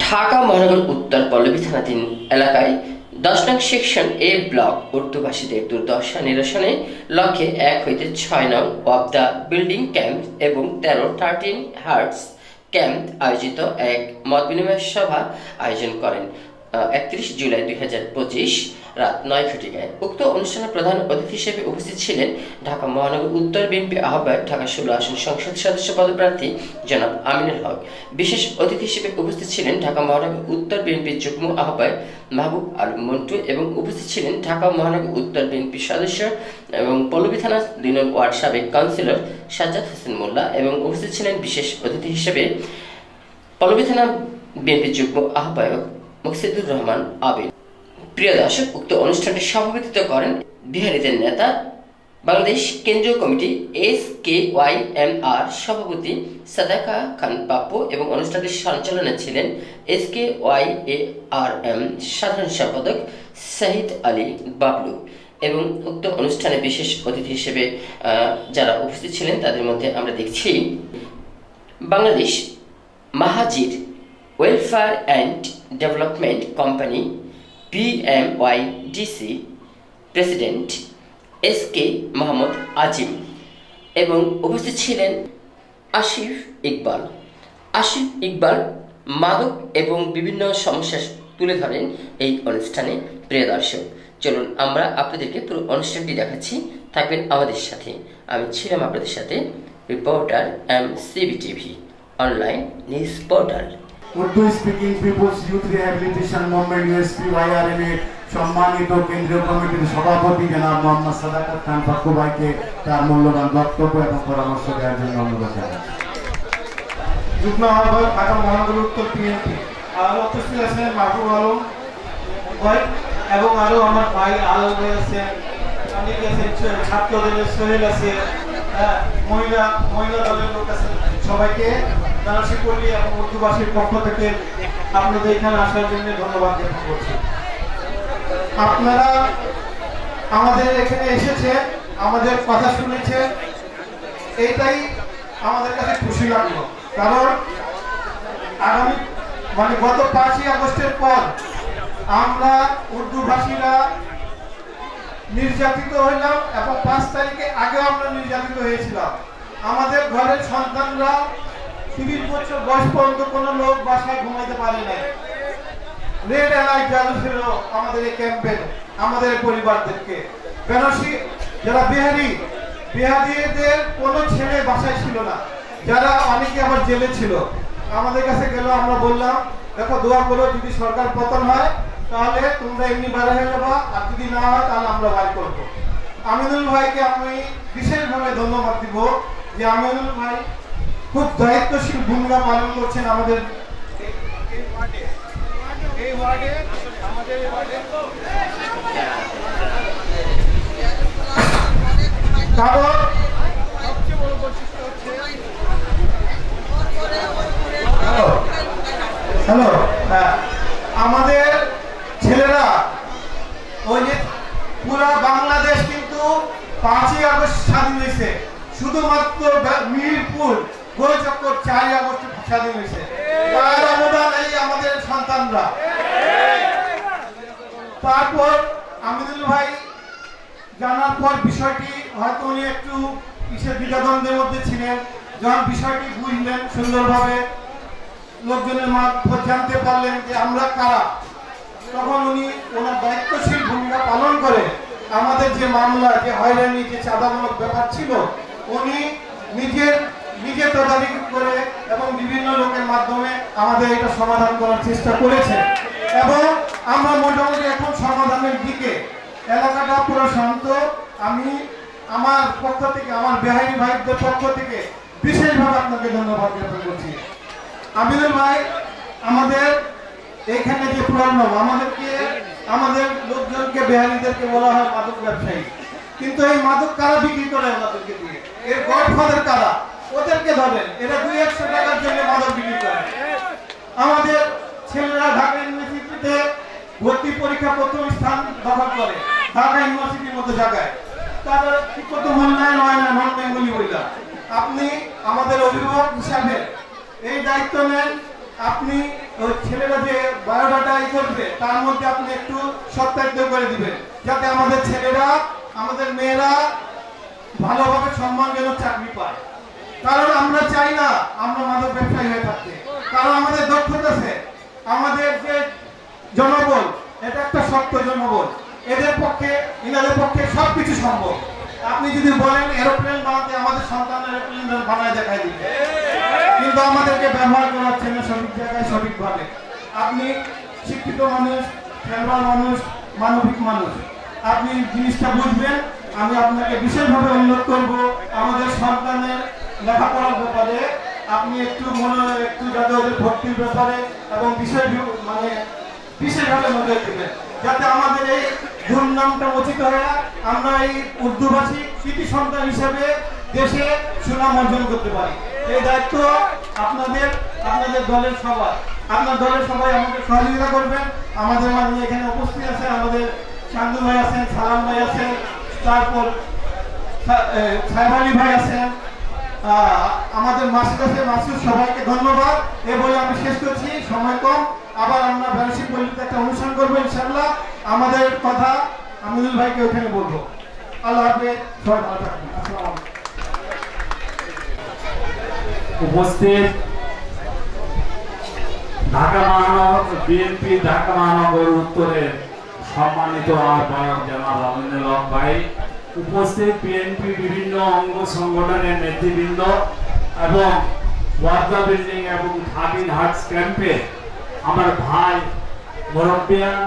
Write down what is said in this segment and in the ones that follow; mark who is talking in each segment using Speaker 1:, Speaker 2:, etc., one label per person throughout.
Speaker 1: ঢাকা মহানগর উত্তর পল্লবী থানাধীন এলাকায় 10 নং সেকশন এ ব্লক উর্দুভাষীদের দুর্দশা নিরসনে লক্ষ্যে 1 হইতে 6 নং অব দ্য বিল্ডিং ক্যাম্প এবং 13 হার্টস ক্যাম্প আয়োজিত এক মত বিনিময় সভা আয়োজন করেন 31 জুলাই 2025 রাত 9 ঘটিকায়। উক্ত অনুষ্ঠানে প্রধান অতিথি হিসেবে উপস্থিত ছিলেন ঢাকা মহানগর উত্তর বিএনপি আহ্বায়ক, ঢাকা 16 আসন সংসদ সদস্য পদপ্রার্থী জনাব আমিনুল হক। বিশেষ অতিথি হিসেবে উপস্থিত ছিলেন ঢাকা মহানগর উত্তর বিএনপির যুগ্ম আহ্বায়ক মাহবুব আলম মন্টু এবং উপস্থিত ছিলেন ঢাকা মহানগর উত্তর বিএনপি সদস্য এবং পল্লবী থানা 2 নং ওয়ার্ড সাবেক কাউন্সিলর সাজ্জাদ হোসেন মোল্লা এবং উপস্থিত ছিলেন বিশেষ অতিথি হিসেবে পল্লবী থানা বিএনপির যুগ্ম আহ্বায়ক মুকসিদুর রহমান আবিদ। প্রিয় দর্শক, উক্ত অনুষ্ঠানটি সভাপতিত্ব করেন বিহারীদের নেতা বাংলাদেশ কেন্দ্রীয় কমিটি SKYMR সভাপতি সাদাকা খান পাপ্পু এবং অনুষ্ঠানটির সঞ্চালনে ছিলেন SKYARM সাধারণ সম্পাদক শাহিদ আলী বাবলু এবং উক্ত অনুষ্ঠানে বিশেষ অতিথি হিসেবে যারা উপস্থিত ছিলেন তাদের মধ্যে আমরা দেখছি Bangladesh Mahajir welfare and development company BMYDC president SK Mohammad Azim এবং উপস্থিত ছিলেন আসিফ ইকবাল মাদক এবং বিভিন্ন সমস্যা তুলে ধরেন এই অনুষ্ঠানে। প্রিয় দর্শক, চলুন আমরা আপনাদেরকে পুরো অনুষ্ঠানটি দেখাচ্ছি, থাকবেন আমাদের সাথে। আমি ছিলাম আপনাদের সাথে reporter MCBTV online news portal.
Speaker 2: Urdu speaking peoples youth rehabilitation movement USPYRM এর সম্মানিত কেন্দ্রীয় কমিটির সভাপতি জনাব মোহাম্মদ সাদাকাত খান পাপ্পু ভাইকে তার মূল্যবান বক্তব্য এবং পরামর্শ দেওয়ার জন্য অনুরোধ জানাচ্ছি। যুগ্ম আহ্বায়ক ঢাকা মহানগর উত্তর বিএনপি আরো উপস্থিত আছেন মাহবুব আলম ভাই এবং আরো আমার ভাই আলম ভাই আছেন, অনেক আছেন, ছাত্র দলের সোহেল আছে, মহিলা দলের লোক আছেন। সবাইকে দারাশিপল্লী এবং উর্দুভাষীর পক্ষ থেকে আপনাদের এখানে আসার জন্য ধন্যবাদ জ্ঞাপন করছি। আপনারা আমাদের এখানে এসেছে, আমাদের কথা শুনেছে, এইটাই আমাদের কাছে খুশি লাগলো। কারণ আগামী গত 5ই আগস্টের পর আমরা উর্দুভাষীরা নির্যাতিত হইলাম এবং 5 তারিখে আগেও আমরা নির্যাতিত হয়েছিলাম। আমাদের ঘরের সন্তানরা 30 বছর বয়স পর্যন্ত কোনো লোক বাসায় ঘুমাইতে পারে নাই। রেড অ্যালার্ট চালু ছিল আমাদের এই ক্যাম্পের, আমাদের পরিবারদেরকে। বেনারসি যারা বিহারিদের কোনো ছেলে বাসায় ছিল না, যারা অনেকে আবার জেলে ছিল। আমাদের কাছে গেল, আমরা বললাম দেখো দোয়া করো, যদি সরকার পতন হয় তাহলে তোমরা এমনি বাইরে হয়ে যাবা, আর যদি না হয় তাহলে আমরা বাইর করবো। আমিনুল ভাইকে আমি বিশেষভাবে ধন্যবাদ দিব যে আমিনুল ভাই খুব দায়িত্বশীল ভূমিকা পালন করছেন আমাদের এই ওয়ার্ডে। আমাদের কারণ সবচেয়ে বড় বৈশিষ্ট্য হচ্ছে হ্যালো আমাদের ছেলেরা ওই যে পুরা বাংলাদেশ কিন্তু 5ই আগস্ট স্বাধীন হয়েছে, শুধুমাত্র মিরপুর গোলচক্কর 4ই আগস্ট স্বাধীন হয়েছে। তার অবদান এই আমাদের সন্তানরা। তারপর আমিনুল ভাই জানার পর বিষয়টি হয়তো উনি একটু দ্বিধাদ্বন্দ্বের মধ্যে ছিলেন, যখন বিষয়টি বুঝলেন সুন্দরভাবে, লোকজনের মারফত জানতে পারলেন যে আমরা কারা, তখন উনি ওনার দায়িত্বশীল ভূমিকা পালন করে আমাদের যে মামলা, যে হয়রানি, যে চাঁদামূলক ব্যাপার ছিল, উনি নিজে তদারকি করে এবং বিভিন্ন লোকের মাধ্যমে আমাদের এটা সমাধান করার চেষ্টা করেছে এবং আমরা মোটামুটি এখন সমাধানের দিকে। এলাকাটা পুরো শান্ত। আমি আমার পক্ষ থেকে, আমার বিহারি ভাইদের পক্ষ থেকে বিশেষভাবে আপনাকে ধন্যবাদ জ্ঞাপন করছি। আমিনুল ভাই, আমাদের এখানে যে প্রবলেম, আমাদের লোকজনকে বিহারিদেরকে বলা হয় মাদক ব্যবসায়ী, কিন্তু এই মাদক কারা বিক্রি করে আমাদেরকে দিয়ে? এর গডফাদার কারা? ওদেরকে ধরেন, এরা 200 টাকার জন্য মাদক বিক্রি করে। আমাদের ছেলেরা ঢাকা ইউনিভার্সিটিতে ভর্তি পরীক্ষা প্রথম স্থান দখল করে, ঢাকা ইউনিভার্সিটির মতো জায়গায়। তারপরে কত মূল্যায়ন হয় না নন বেঙ্গলি বইলা। আপনি আমাদের অভিভাবক হিসাবে এই দায়িত্ব নেন, আপনি ওই ছেলেরা যে বায়োডাটা করবে তার মধ্যে আপনি একটু সত্যায়িত করে দিবেন, যাতে আমাদের ছেলেরা আমাদের মেয়েরা ভালোভাবে সম্মানজনক চাকরি পায়। কারণ আমরা চাই না আমরা মাদক ব্যবসায়ী হয়ে থাকতে, কারণ আমাদের দক্ষতা আছে, আমাদের যে জনবল এটা একটা শক্ত জনবল, এদের পক্ষে ইনাদের পক্ষে সবকিছু সম্ভব। আপনি যদি বলেন এরোপ্লেন বানাতে, আমাদের সন্তান এরোপ্লেন বানায় দেখাই দিবে, কিন্তু আমাদেরকে ব্যবহার করাচ্ছেন না সঠিক জায়গায় সঠিকভাবে। আপনি শিক্ষিত মানুষ, খেলোয়াড় মানুষ, মানবিক মানুষ, আপনি জিনিসটা বুঝবেন। আমি আপনাকে বিশেষভাবে অনুরোধ করব আমাদের সন্তানের লেখাপড়ার ব্যাপারে আপনি একটু যাতে ওদের ভর্তির ব্যাপারে এবং বিশেষভাবে নজর দেবেন, যাতে আমাদের এই দুর্নামটা মোচিত হয়ে আমরা এই উর্দুভাষী কৃতি সন্তান হিসেবে দেশে সুনাম অর্জন করতে পারি। এই দায়িত্ব আপনাদের দলের সবাই, আপনার দলের সবাই আমাদের সহযোগিতা করবেন। আমাদের মাঝে এখানে উপস্থিত আছেন আমাদের শান্তু ভাই আছেন, সালাম ভাই আছেন, তারপর সাহেব আলী ভাই আছেন, আমাদের মাসুদ আছে, মাসুদ, সবাইকে ধন্যবাদ। এ বলে আমি শেষ করছি, সময় কম। আবার আমরা ব্যবসায়িক পল্লীতে একটা অনুষ্ঠান করবো ইনশাআল্লাহ। আমাদের কথা আমিনুল ভাইকে ওখানে বলবো। আল্লাহ হাফেজ, সবাই ভালো থাকবেন। আসসালামু আলাইকুম।
Speaker 3: উপস্থিত বিএনপি ঢাকা মহানগর উত্তরের সম্মানিত আহ্বায়ক জনাব আমিনুল হক ভাই, উপস্থিত বিএনপি বিভিন্ন অঙ্গ সংগঠনের নেতৃবৃন্দ এবং ওয়ার্দা বিল্ডিং এবং 13 হার্টস ক্যাম্পে আমার ভাই মুরব্বিয়ান,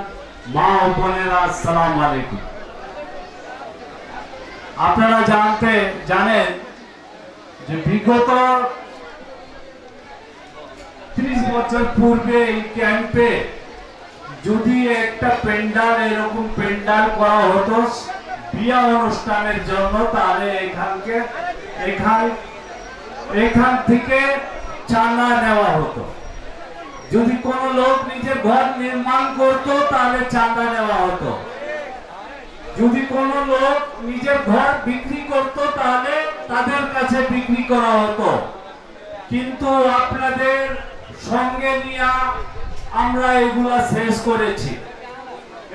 Speaker 3: মা ও বোনেরা, আসসালামু আলাইকুম। আপনারা জানেন যে বিগত 30 বছর পূর্বে এই ক্যাম্পে যদি একটা এরকম পেন্ডাল করা হতো বিয়া অনুষ্ঠানের জন্য, তাহলে এখান থেকে চাঁদা নেওয়া হতো। যদি কোনো লোক নিজের ঘর নির্মাণ করতো তাহলে চাঁদা নেওয়া হতো। যদি কোনো লোক নিজের ঘর বিক্রি করতো তাহলে তাদের কাছে বিক্রি করা হতো। কিন্তু আপনাদের সঙ্গে নিয়ে আমরা এগুলা শেষ করেছি।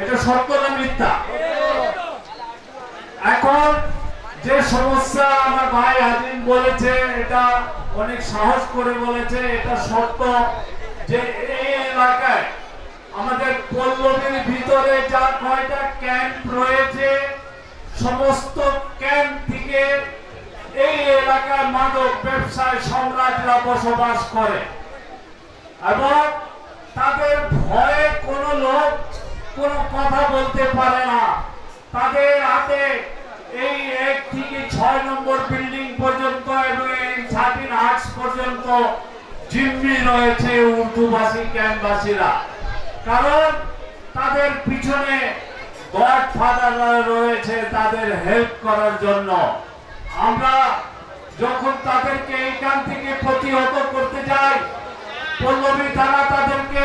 Speaker 3: এটা সত্য না মিথ্যা? এখন যে সমস্যা আমার ভাই আজিম বলেছে, এটা অনেক সাহস করে বলেছে, এটা সত্য যে এই এলাকায় আমাদের পল্লবীর ভিতরে যা কয়টা ক্যাম্প রয়েছে, সমস্ত ক্যাম্প থেকে এই এলাকায় মাদক ব্যবসায় সম্রাটরা বসবাস করে এবং তাদের ভয়ে কোনো লোক কোনো কথা বলতে পারে না। তাদের হাতে এই 1 থেকে 6 নম্বর বিল্ডিং পর্যন্ত এবং 13 হার্টস পর্যন্ত জিম্মি রয়েছে উর্দুভাষী ক্যাম্পবাসীরা, কারণ তাদের পিছনে গডফাদাররা রয়েছে তাদের হেল্প করার জন্য। আমরা যখন তাদেরকে এইখান থেকে প্রতিহত করতে যাই, পল্লবী থানা তাদেরকে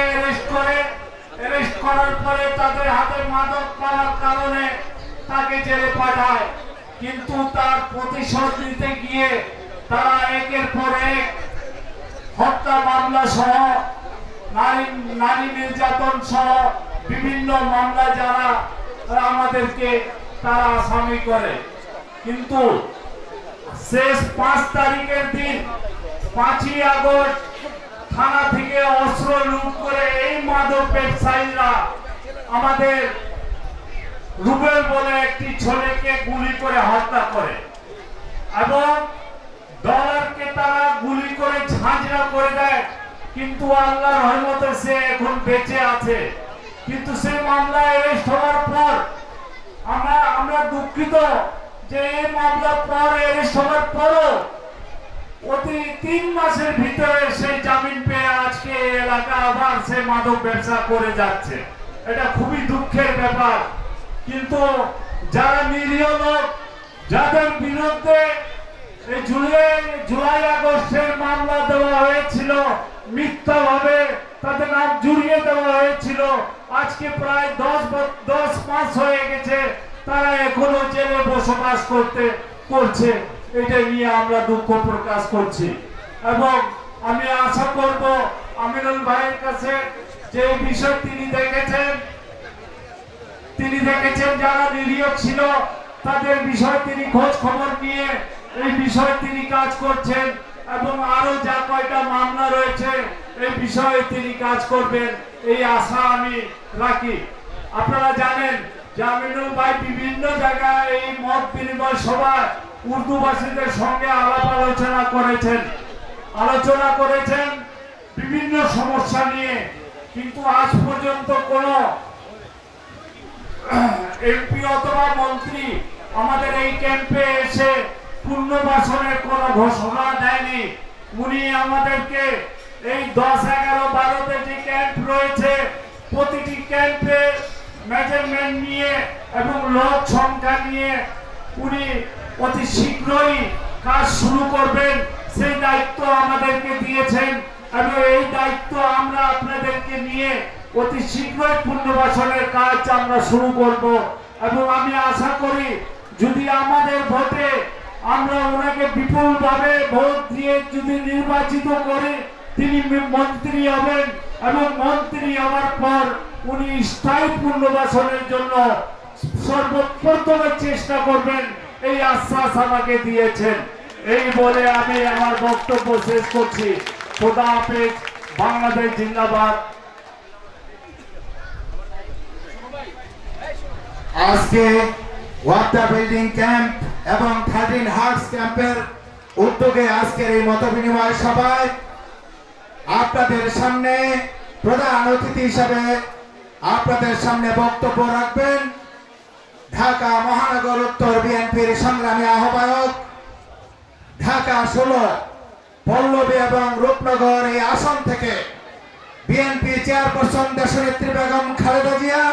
Speaker 3: অ্যারেস্ট করার পরে তাদের হাতে মাদক পাওয়ার কারণে তাকে জেলে পাঠায়। কিন্তু তার প্রতিশোধ নিতে গিয়ে তারা একের পর এক হত্যা মামলা সহ, নারী নির্যাতন সহ বিভিন্ন মামলা যারা আমাদেরকে তারা আসামি করে। কিন্তু শেষ 5 তারিখের দিন 5ই আগস্ট থানা থেকে অস্ত্র লুট করে এই মাদক ব্যবসায়ীরা আমাদের রুবেল বলে একটি ছেলেকে গুলি করে হত্যা করে এবং ডলারকে তারা গুলি করে ঝাঁঝরা করে দেয়। কিন্তু আল্লাহর রহমতে সে এখন বেঁচে আছে। কিন্তু সে মামলায় অ্যারেস্ট হওয়ার পর আমরা দুঃখিত যে এই মামলার পর অ্যারেস্ট হওয়ার পরও অতি 3 মাসের ভিতরে সেই জামিন পেয়ে আজকে এলাকা আবার সে মাদক ব্যবসা করে যাচ্ছে। এটা খুবই দুঃখের ব্যাপার। কিন্তু যারা নিরীহ লোক, যাদের বিরুদ্ধে জুলাই আগস্টের মামলা দেওয়া হয়েছিল, মিথ্যাভাবে তাদের নাম জুড়িয়ে দেওয়া হয়েছিল, আজকে প্রায় 10 মাস হয়ে গেছে, তারা এখনো জেলে বসবাস করছে। এটা নিয়ে আমরা দুঃখ প্রকাশ করছি এবং আমি আশা করব আমিনুল ভাইয়ের কাছে যে বিষয় তিনি দেখেছেন যারা নিরীহ ছিল তাদের বিষয় তিনি খোঁজ খবর নিয়ে এই বিষয়ে তিনি কাজ করছেন এবং আরো যা কয়টা মামলা রয়েছে এই বিষয়ে তিনি কাজ করবেন এই আশা আমি রাখি। আপনারা জানেন যে আমিনুল ভাই বিভিন্ন জায়গায় এই মত বিনিময় সভায় উর্দু ভাষীদের সঙ্গে আলাপ আলোচনা করেছেন বিভিন্ন সমস্যা নিয়ে, কিন্তু আজ পর্যন্ত কোনো এমপি অথবা মন্ত্রী আমাদের এই ক্যাম্পে এসে পুনর্বাসনের কোনো ঘোষণা দেয়নি। উনি আমাদেরকে এই 10, 11, 12তে যে ক্যাম্প রয়েছে প্রতিটি ক্যাম্পে মেজারমেন্ট নিয়ে এবং লোক সংখ্যা নিয়ে উনি অতি শীঘ্রই কাজ শুরু করবেন সেই দায়িত্ব আমাদেরকে দিয়েছেন এবং এই দায়িত্ব আমরা আপনাদেরকে নিয়ে অতি শীঘ্রই পুনর্বাসনের কাজ আমরা শুরু করব এবং আমি আশা করি যদি আমাদের ভোটে আমরা ওনাকে বিপুলভাবে ভোট দিয়ে যদি নির্বাচিত করি তিনি মন্ত্রী হবেন এবং মন্ত্রী হওয়ার পর উনি স্থায়ী পুনর্বাসনের জন্য সর্বপ্রথমে চেষ্টা করবেন এই আশ্বাস আমাকে দিয়েছেন। এই বলে আমি আমার বক্তব্য শেষ করছি। খোদা হাফেজ। বাংলাদেশ জিন্দাবাদ।
Speaker 4: আজকে ওয়াক্তা বিল্ডিং ক্যাম্প এবং 13 হার্টস ক্যাম্পের উদ্যোগে আজকের এই মত বিনিময় সভায় আপনাদের সামনে প্রধান অতিথি হিসেবে আপনাদের সামনে বক্তব্য রাখবেন ঢাকা মহানগর উত্তর বিএনপির সংগ্রামী আহ্বায়ক, ঢাকা 16, পল্লবী এবং রূপনগর এই আসন থেকে বিএনপি চেয়ারপারসন দেশনেত্রী বেগম খালেদা জিয়া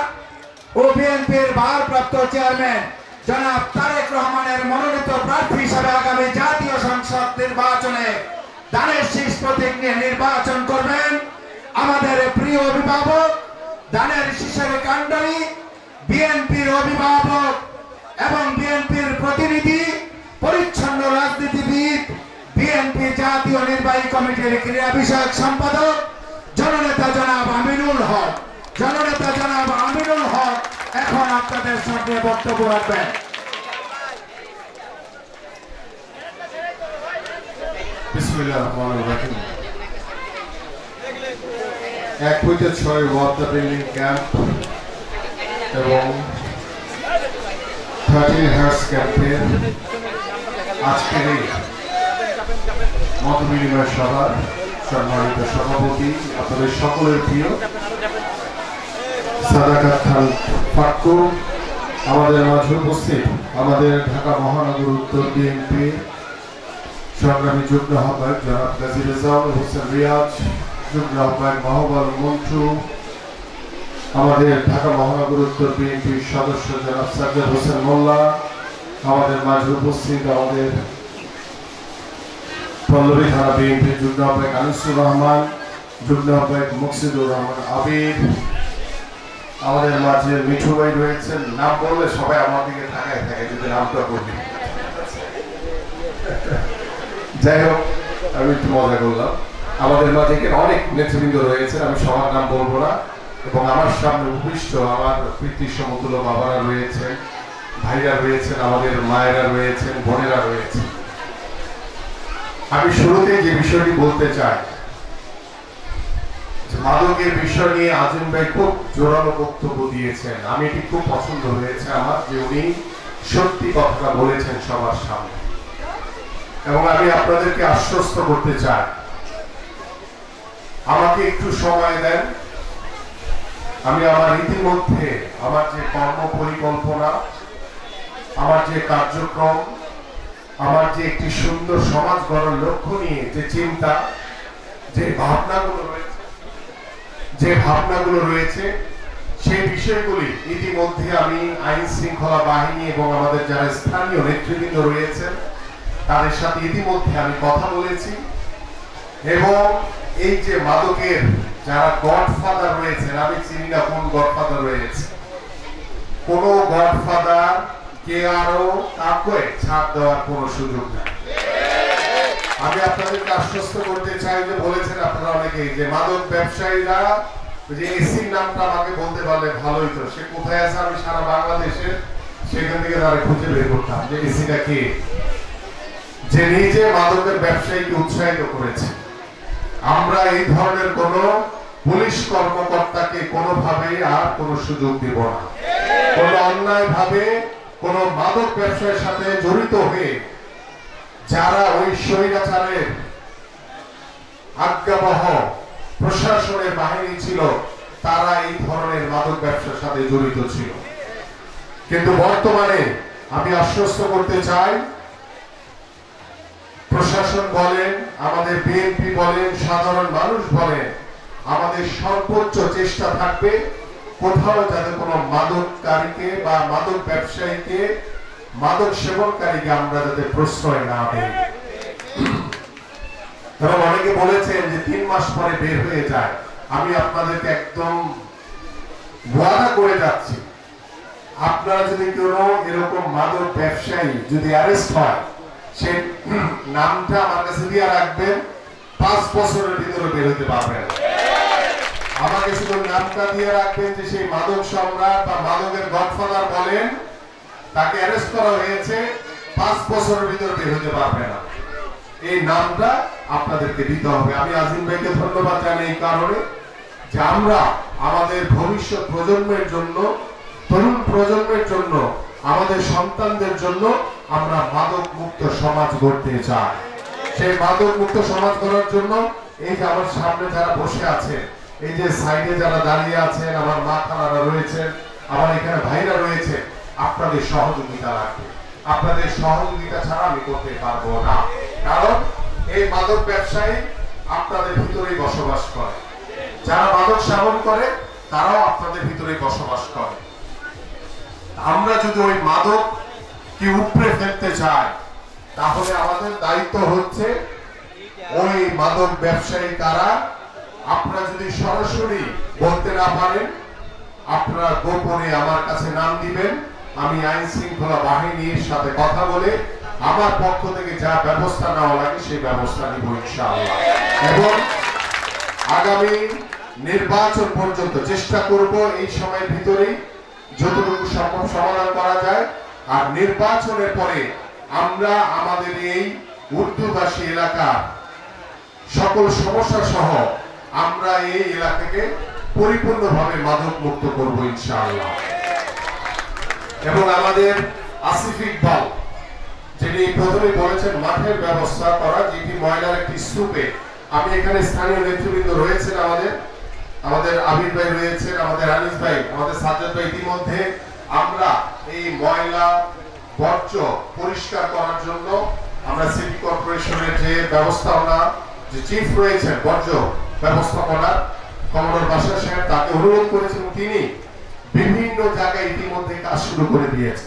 Speaker 4: ও বিএনপির ভারপ্রাপ্ত চেয়ারম্যান জনাব তারেক রহমানের মনোনীত প্রার্থী হিসেবে আগামী জাতীয় সংসদ নির্বাচনে দানের শীষ প্রতীক নিয়ে নির্বাচন করবেন আমাদের প্রিয় অভিভাবক, দানের শীষের কাণ্ডারী, বিএনপির অভিভাবক এবং বিএনপির প্রতিনিধি, পরিচ্ছন্ন রাজনীতিবিদ, বিএনপি জাতীয় নির্বাহী কমিটির ক্রীড়া বিষয়ক সম্পাদক জননেতা জনাব আমিনুল হক। এখন আপনাদের সামনে বক্তব্য রাখবেন।
Speaker 5: বিসমিল্লাহির রহমানির রহিম। 1 হইতে 6 ওয়াক্তা বিল্ডিং ক্যাম্প এবং 13 হার্টস ক্যাম্পের আজকের এই মত বিনিময় সভার সম্মানিত সভাপতি আপনাদের সকলের প্রিয় সাদাকাত খান পাক্কু, আমাদের মাঝে উপস্থিত আমাদের ঢাকা মহানগর উত্তর বিএনপি সংগ্রামী যুগ্ম আহ্বায়ক জনাব গাজী রেজাউল হোসেন রিয়াজ, যুগ্ম আহ্বায়ক মাহবুব মন্টু, আমাদের ঢাকা মহানগর উত্তর বিএনপির সদস্য জনাব সাজ্জাদ হোসেন মোল্লা, আমাদের মাঝে উপস্থিত আমাদের পল্লবী থানা বিএনপির যুগ্ম আহ্বায়ক আনিসুর রহমান, যুগ্ম আহ্বায়ক মুকসিদুর রহমান আবির, আমাদের মাঝে মিঠু ভাই রয়েছেন। নাম বললে সবাই আমার দিকে থাকে যদি নামটা বলি। যাই হোক, আমি একটু মজা করলাম। আমাদের মাঝে অনেক নেতৃবৃন্দ রয়েছেন, আমি সবার নাম বলবো না। এবং আমার সামনে উপবিষ্ট আমার পিতৃ সমতুল্য বাবারা রয়েছেন, ভাইরা রয়েছেন, আমাদের মায়েরা রয়েছেন, বোনেরা রয়েছেন। আমি শুরুতে যে বিষয়টি বলতে চাই, মাদকের বিষয় নিয়ে আজিম ভাই খুব জোরালো বক্তব্য দিয়েছেন। আমি এটি খুব পছন্দ হয়েছে আমার, যে উনি সত্যি কথা বলেছেন সবার সামনে। এবং আমি আপনাদেরকে আশ্বস্ত করতে চাই, আমাকে একটু সময় দেন, আমি আমার ইতিমধ্যে আমার যে কর্ম পরিকল্পনা, আমার যে কার্যক্রম, আমার যে একটি সুন্দর সমাজ গড়ার লক্ষ্য নিয়ে যে চিন্তা, যে ভাবনাগুলো রয়েছে সেই বিষয়গুলি ইতিমধ্যে আমি আইন শৃঙ্খলা বাহিনী এবং আমাদের যারা স্থানীয় নেতৃবৃন্দ রয়েছেন তাদের সাথে ইতিমধ্যে আমি কথা বলেছি। এবং এই যে মাদকের যারা গডফাদার রয়েছেন, আমি চিনি না কোন গডফাদার রয়েছে, কোন গডফাদার কে আরো কাউকে ছাড় দেওয়ার কোন সুযোগ নেই। আমি আপনাদেরকে আশ্বস্ত করতে চাই যে বলেছেন আপনারা অনেকেই যে মাদক ব্যবসায়ীরা যে এসির নামটা আমাকে বলতে পারলে ভালোই তো, সে কোথায় আছে আমি সারা বাংলাদেশের সেখান থেকে তারা খুঁজে বের করতাম যে এসিটা কে, যে নিজে মাদকের ব্যবসায়ীকে উৎসাহিত করেছে। আমরা এই ধরনের কোন পুলিশ কর্মকর্তাকে কোনোভাবে আর কোনো সুযোগ দিব না। কোন অন্যায় ভাবে কোন মাদক ব্যবসায়ের সাথে জড়িত হয়ে যারা ওই স্বৈরাচারের আজ্ঞাবহ প্রশাসনের বাহিনী ছিল, তারা এই ধরনের মাদক ব্যবসার সাথে জড়িত ছিল। কিন্তু বর্তমানে আমি আশ্বস্ত করতে চাই, প্রশাসন বলেন, আমাদের বিএনপি বলেন, সাধারণ মানুষ বলেন, আমাদের সর্বোচ্চ চেষ্টা থাকবে কোথাও যাতে কোনো মাদককারীকে বা মাদক ব্যবসায়ীকে, মাদক সেবনকারীকে আমরা যাতে প্রশ্রয় না দেই। এবং অনেকে বলেছেন যে 3 মাস পরে বের হয়ে যায়। আমি আপনাদেরকে একদম ওয়াদা করে যাচ্ছি, আপনারা যদি কোনো এরকম মাদক ব্যবসায়ী যদি অ্যারেস্ট হয়, সে নামটা আমার কাছে দিয়ে রাখবেন, 5 বছরের ভিতরে বের হতে পারবেন। আমাকে শুধু নামটা দিয়ে রাখবেন যে সেই মাদক সম্রাট বা মাদকের গডফাদার বলেন, তাকে অ্যারেস্ট করা হয়েছে, 5 বছরের ভিতরে বের হতে পারবে না। এই নামটা আপনাদেরকে দিতে হবে। আমি আজিম ভাইকে ধন্যবাদ জানাই এই কারণে যে আমরা আমাদের ভবিষ্যৎ প্রজন্মের জন্য, তরুণ প্রজন্মের জন্য, আমাদের সন্তানদের জন্য আমরা মাদক মুক্ত সমাজ গড়তে চাই। সেই মাদক মুক্ত সমাজ গড়ার জন্য এই যে আমার সামনে যারা বসে আছে, এই যে সাইডে যারা দাঁড়িয়ে আছেন, আমার মা খালারা রয়েছেন, আমার এখানে ভাইরা রয়েছে, আপনাদের সহযোগিতা লাগবে। আপনাদের সহযোগিতা ছাড়া আমি করতে পারবো না। কারণ এই মাদক ব্যবসায়ী আপনাদের ভিতরেই বসবাস করে, যারা মাদক সেবন করে তারাও আপনাদের ভিতরেই বসবাস করে। আমরা যদি ওই মাদক কি উপড়ে ফেলতে চাই, তাহলে আমাদের দায়িত্ব হচ্ছে ওই মাদক ব্যবসায়ী কারা। আপনারা যদি সরাসরি বলতে না পারেন, আপনারা গোপনে আমার কাছে নাম দিবেন, আমি আইন শৃঙ্খলা বাহিনীর সাথে কথা বলে আমার পক্ষ থেকে যা ব্যবস্থা নেওয়া লাগে সেই ব্যবস্থা নিব ইনশাআল্লাহ। এবং আগামী নির্বাচন পর্যন্ত চেষ্টা করব এই সময়ের ভিতরেই যতটুকু সম্ভব সমাধান করা যায়। আর নির্বাচনের পরে আমরা আমাদের এই উর্দুভাষী এলাকার সকল সমস্যা সহ আমরা এই এলাকাকে পরিপূর্ণভাবে মাদক মুক্ত করব ইনশাআল্লাহ। এবং আমাদের আসিফ ইকবাল যিনি প্রথমে বলেছেন মাঠের ব্যবস্থা করা, যেটি ময়লার একটি স্তূপে, আমি এখানে স্থানীয় নেতৃবৃন্দ রয়েছেন, আমাদের আবির ভাই রয়েছেন, আমাদের আনিস ভাই, আমাদের সাজ্জাদ ভাই, ইতিমধ্যে আমরা এই ময়লা বর্জ্য পরিষ্কার করার জন্য আমরা সিটি কর্পোরেশনের যে ব্যবস্থাপনা, যে চিফ রয়েছেন বর্জ্য ব্যবস্থাপনা কমোডর বাশার সাহেব, তাকে অনুরোধ করেছেন, তিনি বিভিন্ন জায়গায় ইতিমধ্যে কাজ শুরু করে দিয়েছে।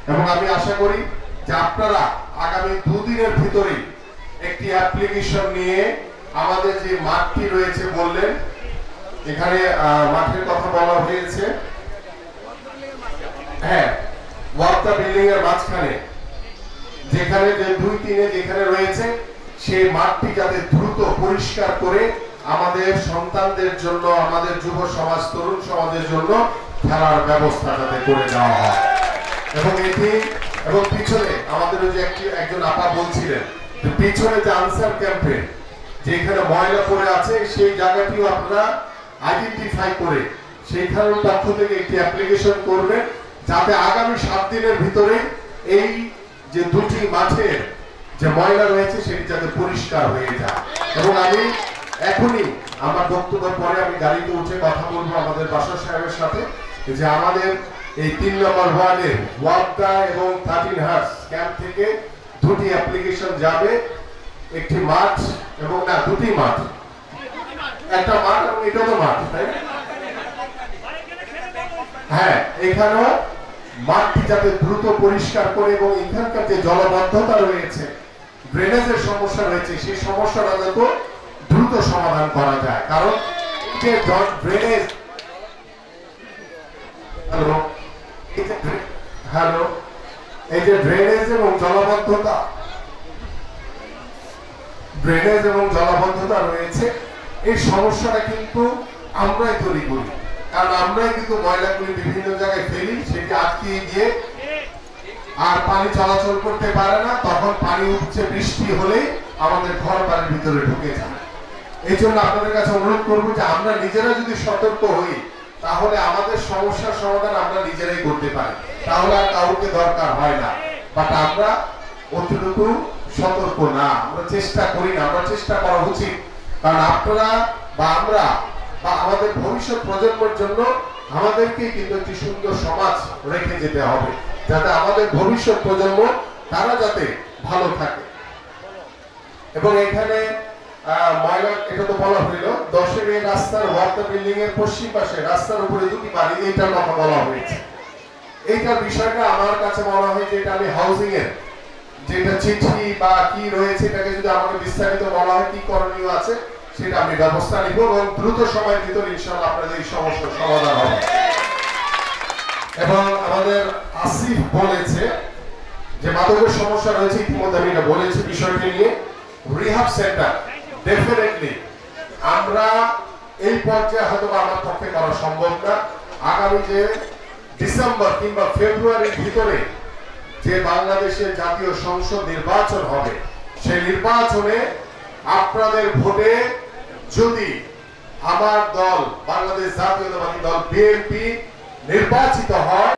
Speaker 5: এবং আমি আশা করি যে আপনারা আগামী 2 দিনের ভিতরে একটি অ্যাপ্লিকেশন নিয়ে আমাদের যে মাঠটি রয়েছে, বললেন এখানে মাঠের কথা বলা হয়েছে, হ্যাঁ, ওয়ার্তা বিল্ডিং এর মাঝখানে যেখানে যে 2-3 যেখানে রয়েছে, সেই মাঠটি যাতে দ্রুত পরিষ্কার করে আমাদের সন্তানদের জন্য, আমাদের যুব সমাজ, তরুণ সমাজের জন্য খেলার ব্যবস্থা যাতে করে দেওয়া হয়। এবং পিছনে আমাদের যে একজন আপা বলছিলেন যে পিছনে যে আনসার ক্যাম্পে যেখানে ময়লা পড়ে আছে, সেই জায়গাটিও আপনারা আইডেন্টিফাই করে সেইখানের পক্ষ থেকে একটি অ্যাপ্লিকেশন করবেন, যাতে আগামী 7 দিনের ভিতরে এই যে 2টি মাঠের যে ময়লা রয়েছে সেটি যাতে পরিষ্কার হয়ে যায়। এবং আমি এখনই আমার বক্তব্যের পরে আমি গাড়িতে উঠে কথা বলবো আমাদের বাশার সাহেবের সাথে, যে আমাদের এই 3 নম্বর ওয়ার্ডের ওয়ার্ডা এবং 13 হার্স ক্যাম্প থেকে 2টি অ্যাপ্লিকেশন যাবে, একটি মাঠ এবং না 2টি মাঠ, একটা মাঠ এবং এটা তো মাঠ, তাই না? হ্যাঁ, এখানেও মাঠটি যাতে দ্রুত পরিষ্কার করে এবং এখানকার যে জলবদ্ধতা রয়েছে, ড্রেনেজের সমস্যা রয়েছে, সেই সমস্যাটা যাতে দ্রুত সমাধান করা যায়। কারণ যে ড্রেনেজ, এই যে ড্রেনেজ এবং জলবদ্ধতা, ড্রেনেজ এবং জলাবদ্ধতা রয়েছে, এই সমস্যাটা কিন্তু আমরাই তৈরি করি, কারণ আমরাই কিন্তু ময়লাগুলি বিভিন্ন জায়গায় ফেলি, সেটি আটকে গিয়ে আর পানি চলাচল করতে পারে না, তখন পানি উঠছে বৃষ্টি হলেই আমাদের ঘর বাড়ির ভিতরে ঢুকে যায়। এই জন্য আপনাদের কাছে অনুরোধ করবো যে আমরা নিজেরা যদি সতর্ক হই তাহলে আমাদের সমস্যার সমাধান আমরা নিজেরাই করতে পারি, তাহলে আর কাউকে দরকার হয় না। বাট আমরা অতটুকু সতর্ক না, আমরা চেষ্টা করি না। আমরা চেষ্টা করা উচিত, কারণ আপনারা বা আমরা বা আমাদের ভবিষ্যৎ প্রজন্মের জন্য আমাদেরকে কিন্তু একটি সুন্দর সমাজ রেখে যেতে হবে, যাতে আমাদের ভবিষ্যৎ প্রজন্ম তারা যাতে ভালো থাকে। এবং এখানে ময়লা, এটা তো বলা হইল 10-এর এই রাস্তার ওয়ার্তা বিল্ডিং এর পশ্চিম পাশে রাস্তার উপরে দুটি বাড়ি, এইটার কথা বলা হয়েছে। এইটার বিষয়টা আমার কাছে মনে হয় যে এটা আমি হাউজিং এর যেটা চিঠি বা কি রয়েছে এটাকে যদি আমাকে বিস্তারিত বলা হয় কি করণীয় আছে সেটা আমি ব্যবস্থা নিব এবং দ্রুত সময়ের ভিতরে ইনশাআল্লাহ আপনাদের এই সমস্যার সমাধান হবে। এবং আমাদের আসিফ বলেছে যে মাদকের সমস্যা রয়েছে, ইতিমধ্যে আমি এটা বলেছি বিষয়টি নিয়ে। রিহাব সেন্টার ডেফিনেটলি আমরা এই পর্যায়ে হয়তো আমার পক্ষে করা সম্ভব না। আগামী যে ডিসেম্বর কিংবা ফেব্রুয়ারির ভিতরে যে বাংলাদেশের জাতীয় সংসদ নির্বাচন হবে, সেই নির্বাচনে আপনাদের ভোটে যদি আমার দল বাংলাদেশ জাতীয়তাবাদী দল বিএনপি নির্বাচিত হয়